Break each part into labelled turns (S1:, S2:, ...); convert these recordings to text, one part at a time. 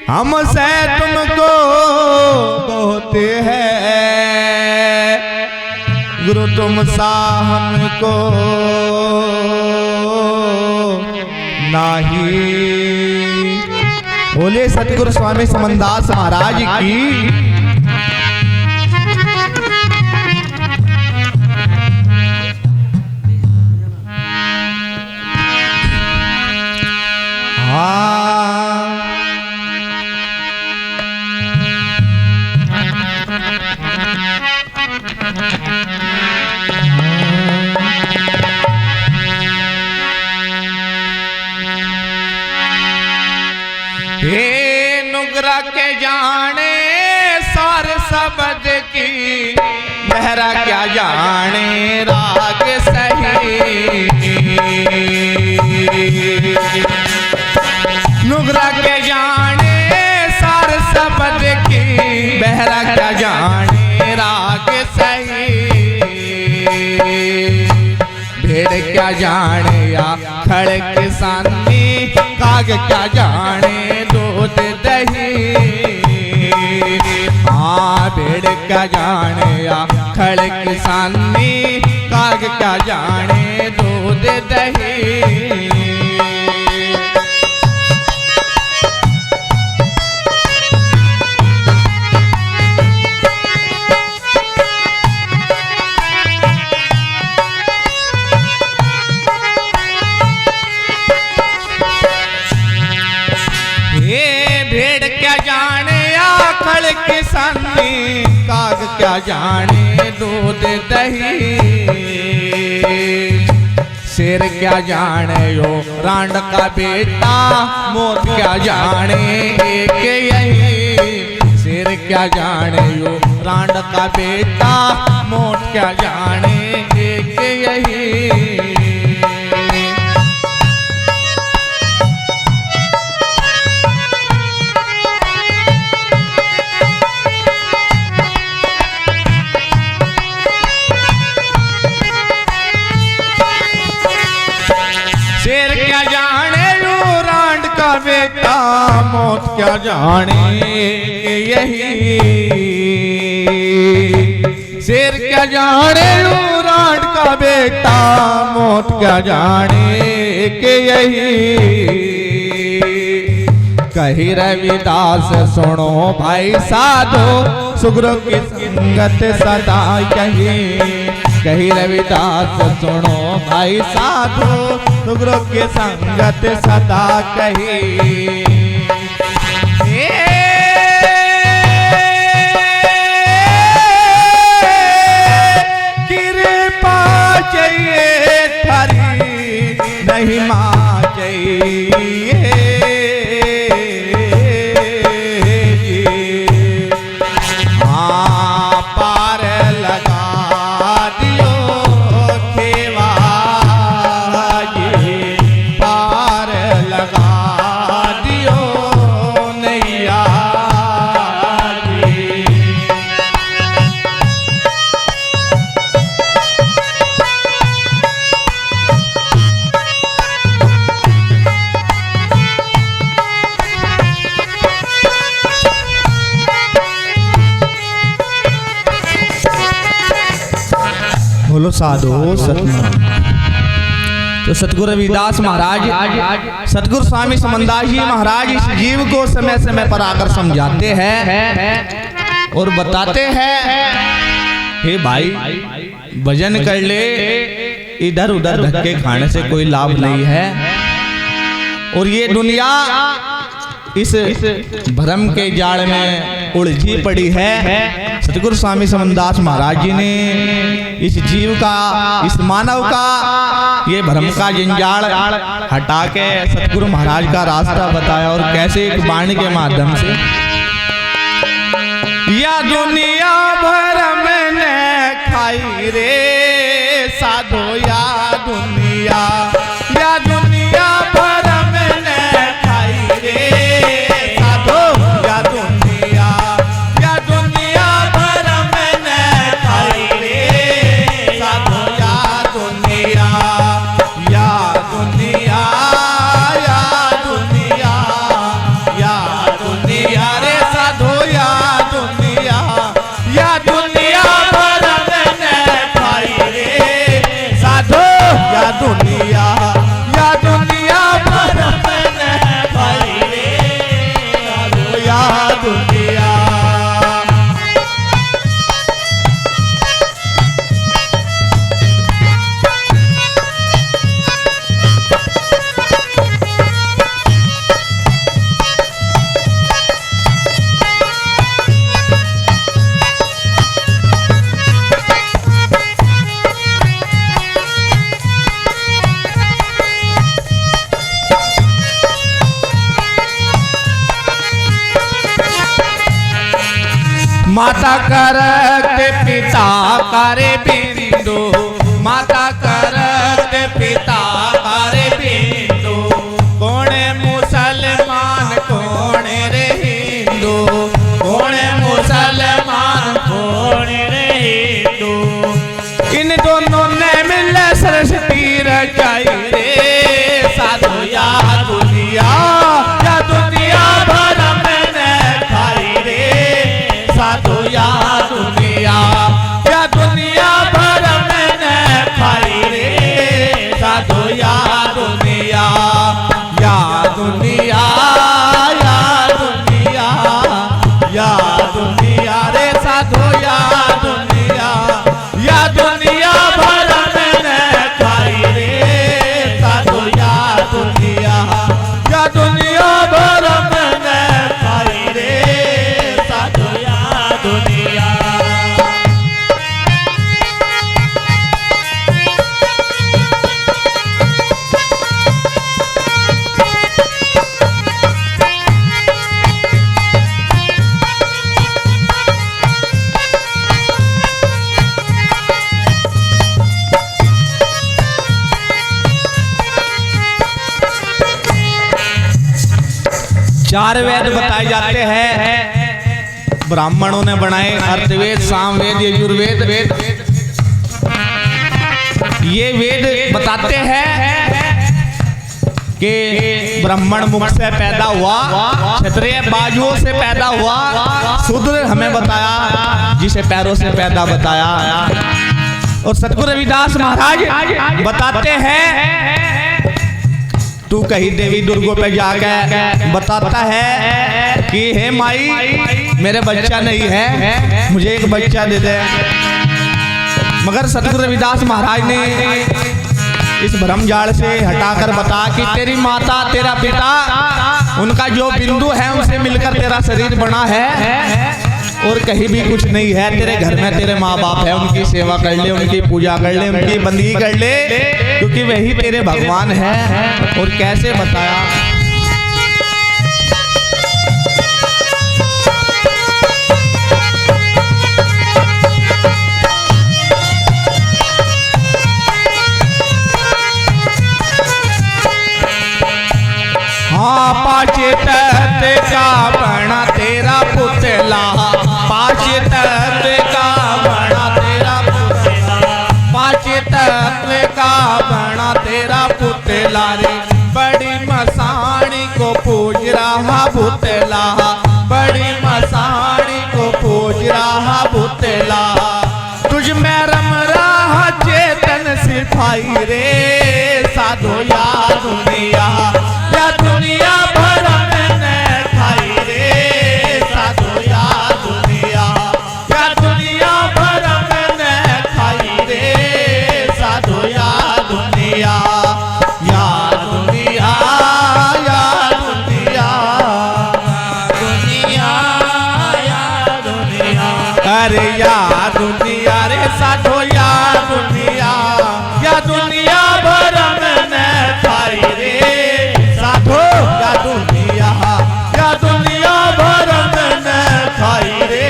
S1: हमसे तुमको बहुत है गुरु तुम सा हमको नाही। बोले सतगुरु स्वामी समनदास महाराज की। हे नुगरा के जाने सार शब्द की लहरा क्या जाने राग सही। नुगरा के जाने सार शब्द की बहरा क्या जाने राग सही। भेड़ क्या जाने या खड़ किसानी काग क्या जाने दूध दही। हाँ भेड़ क्या जाने या खड़ किसानी काग क्या जाने दूध दही। किसानी काग क्या जाने दूध दही। शेर क्या जाने यो रांड का बेटा मोर क्या जाने एक यही। शेर क्या जाने यो रांड का बेटा मोर क्या जाने एक यही। शेर क्या जाने यो रांड का बेटा मौत क्या जाने यही। शेर क्या जाने यो रांड का बेटा मौत क्या जाने के यही। कही रविदास सुनो भाई साधो सुगुरु की संगत सदा यही। कही रविदास सुनो भाई साधो सुगुरु की संगत सदा कही। कृपा चाहिए थारी नहीं माँ चाहिए। हाँ पार लगा बोलो साधो सतनाम। तो सतगुरु रविदास महाराज सतगुरु स्वामी समनदास जी महाराज इस जीव को समय समय पर आकर समझाते हैं और बताते हैं हे भाई भजन कर ले, इधर उधर धक्के खाने से कोई लाभ नहीं है। और ये दुनिया इस भ्रम के जाल में उलझी पड़ी है। सतगुरु स्वामी समनदास महाराज जी ने इस जीव का इस मानव का ये भ्रम का जंजाल हटा के सतगुरु महाराज का रास्ता बताया। और कैसे एक वाणी के माध्यम से या दुनिया भ्रम ने खाई रे साधो। या दुनिया भ्रम ने खाई रे साधो। या दुनिया भ्रम ने खाई रे साधो। या दुनिया या दुनिया या दुनिया या दुनिया माता करत पिता करे बिंदु, माता करत पिता करे बिंदु। कौन मुसलमान कौन रे हिंदू, कौन मुसलमान कौन रे हिंदू। इन दोनों ने मिल सरस्वती रचाई रे साधु या दुनिया, या दुनिया भर में ने खाई रे साधु या दुनिया, या दुनिया भर में ने खाई रे साधु या दुनिया। या दुनिया या दुनिया या दुनिया रे साधु या दुनिया, या दुनिया भर में ने खाई रे साधु या दुनिया, या दुनिया भर में ने खाई रे साधु या दुनिया। चार वेद बताए जाते हैं, ब्राह्मणों ने बनाए अर्थवेद, सामवेद, यजुर्वेद। ये वेद बताते हैं कि ब्राह्मण मुख से पैदा हुआ, क्षत्रिय बाजुओं से पैदा हुआ, शूद्र हमें बताया जिसे पैरों से पैदा बताया। और सतगुरु रविदास महाराज बताते हैं, तू कहीं देवी दुर्गों पे जाकर बताता है कि हे माई मेरे बच्चा नहीं है, मुझे एक बच्चा दे दे। मगर सतगुरु रविदास महाराज ने इस भ्रमजाल से हटाकर बता कि तेरी माता तेरा पिता उनका जो बिंदु है उनसे मिलकर तेरा शरीर बना है, और कहीं भी कुछ नहीं है। तेरे घर में तेरे माँ बाप है, उनकी सेवा कर ले, उनकी पूजा कर ले, उनकी बंदगी कर ले, क्योंकि वही तेरे भगवान है। और कैसे बताया, हाँ पाँचे तत्व का बना तेरा पुतला, पाँचे तत्व का बना तेरा पुतला, पाँचे तत्व का बना तेरा पुतला रे। बड़ी मसाणी को पूज रहा पुतला, बड़ी मसाणी को पूज रहा पुतला। तुझ में रम रहा चेतन सिपाही रे साधो या दुनिया, या दुनिया भर में ने खाई रे साधो या दुनिया, या दुनिया भर में ने खाई रे साधो या दुनिया। या दुनिया या दुनिया दुनिया या दुनिया, अरे या दुनिया रे साधो या दुनिया, या दुनिया भर में ने खाई रे साधो या दुनिया, या दुनिया भर में ने खाई रे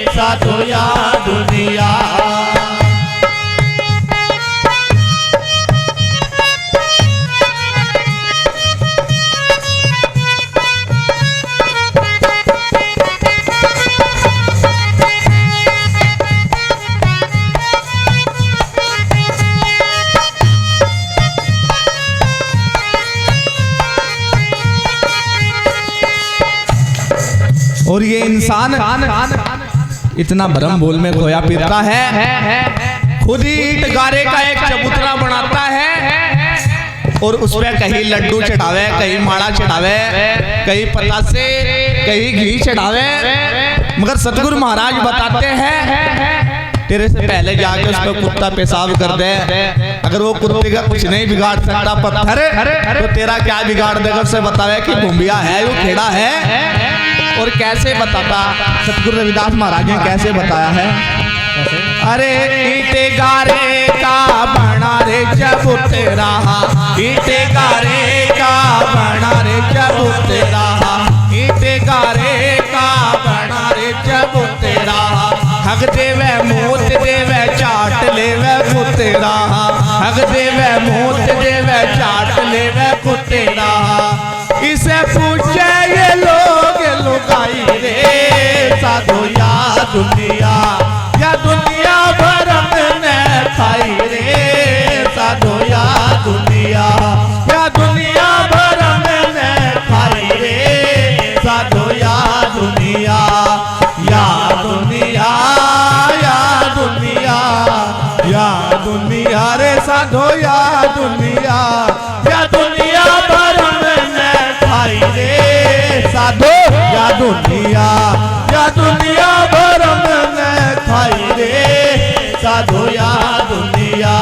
S1: साधो या दुनिया। और ये इंसान इतना भरम बोल में खोया फिरता है, खुद ही ईंट गारे का एक चबूतरा बनाता है, और उस पे कहीं लड्डू चढ़ावे, कहीं माड़ा चढ़ावे, कहीं पतासे, कहीं घी चढ़ावे। मगर सतगुरु महाराज बताते हैं तेरे से पहले जाके उस पर कुत्ता पेशाब कर दे, अगर वो कुत्ते का कुछ नहीं बिगाड़ सकता पत्थर, तो तेरा क्या बिगाड़ देगा। उससे बतावे कि भूमिया है, वो खेड़ा है। और कैसे बताता सतगुरु रविदास महाराज ने कैसे बताया है, अरे ईटे गारे का बना रे चबूतरा, ईटे गारे का बना रे चबूतरा, ईटे गारे का बना रे चबूतरा। हग देवे मोत देवे चाट लेवे कुतेरा, हग देवे मोत देवे चाट लेवे कुतेरा। इसे पूछे ये लोग लुगाई रे साधो या दुनिया भरम ने खाई रे साधो या दुनिया भरम ने खाई रे साधो या दुनिया रे साधो या दुनिया भरम ने खाई रे साधो या दुनिया भरम ने खाई रे साधो या दुनिया।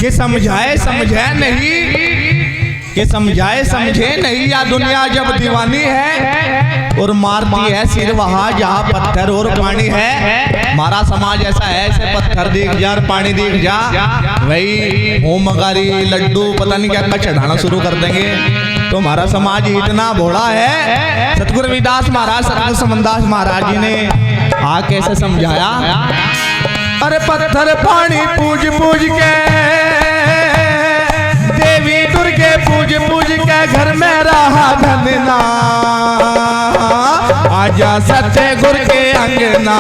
S1: कि समझाए समझे नहीं, कि समझाए समझे नहीं, या दुनिया जब दीवानी है और मारती है सिर वहां जहां पत्थर और पानी है। हमारा समाज ऐसा है, ऐसे पत्थर दिख जा और पानी दिख जा वही होम मगारी लड्डू पता नहीं क्या चढ़ाना शुरू कर देंगे। तो हमारा समाज इतना भोला है। सतगुरु रविदास महाराज सतगुरु समनदास महाराज जी ने आ कैसे समझाया। अरे पत्थर पानी पूज पूज के देवी दुर्गे पूज पूज के घर में रहा धनना, आजा सतगुर के अंगना,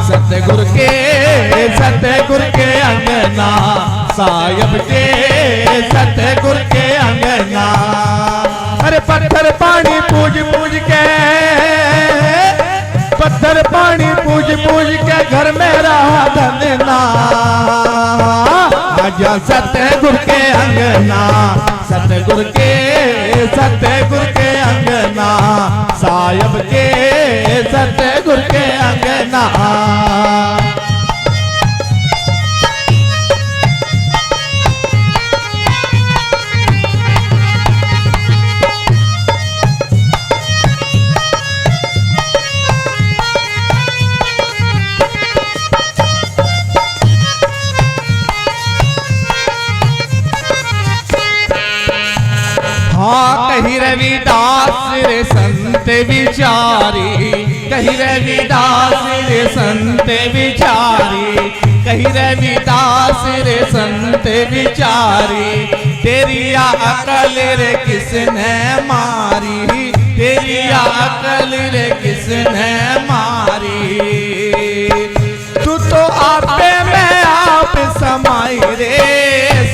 S1: सतगुर के अंगना, साहिब के सतगुर के अंगना। अरे पत्थर पानी पूज पूज के, पत्थर पानी पूज पूज के घर में रहा धनना, आजा सतगुर के अंगना, सतगुर के अंगना, साहिब के सतगुर के अंगना। कही रविदास रे संत विचारी, कही रविदास रे संत विचारी, कही रविदास रे संत विचारी। तेरी अकल रे किसने मारी, तेरी अकल रे किसने मारी। तू तो आपे में आप समाई रे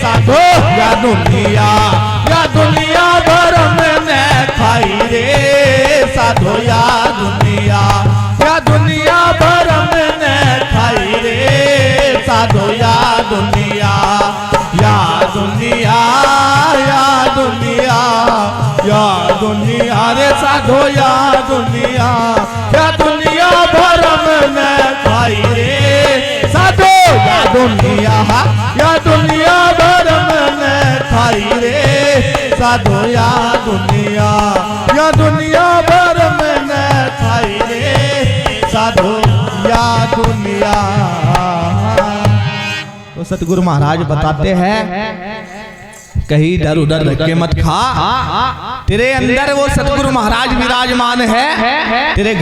S1: साधो या दुनिया भरम ने खाई रे साधो या दुनिया भरम ने खाई रे साधो या दुनिया रे साधो या दुनिया भरम ने खाई रे साधो या दुनिया भरम ने खाई रे साधो या दुनिया भरम ने खाई रे साधो या दुनिया। तो सतगुरु महाराज बताते हैं कहीं इधर उधर धक्के मत खा, तेरे अंदर वो सतगुरु महाराज विराजमान है, तेरे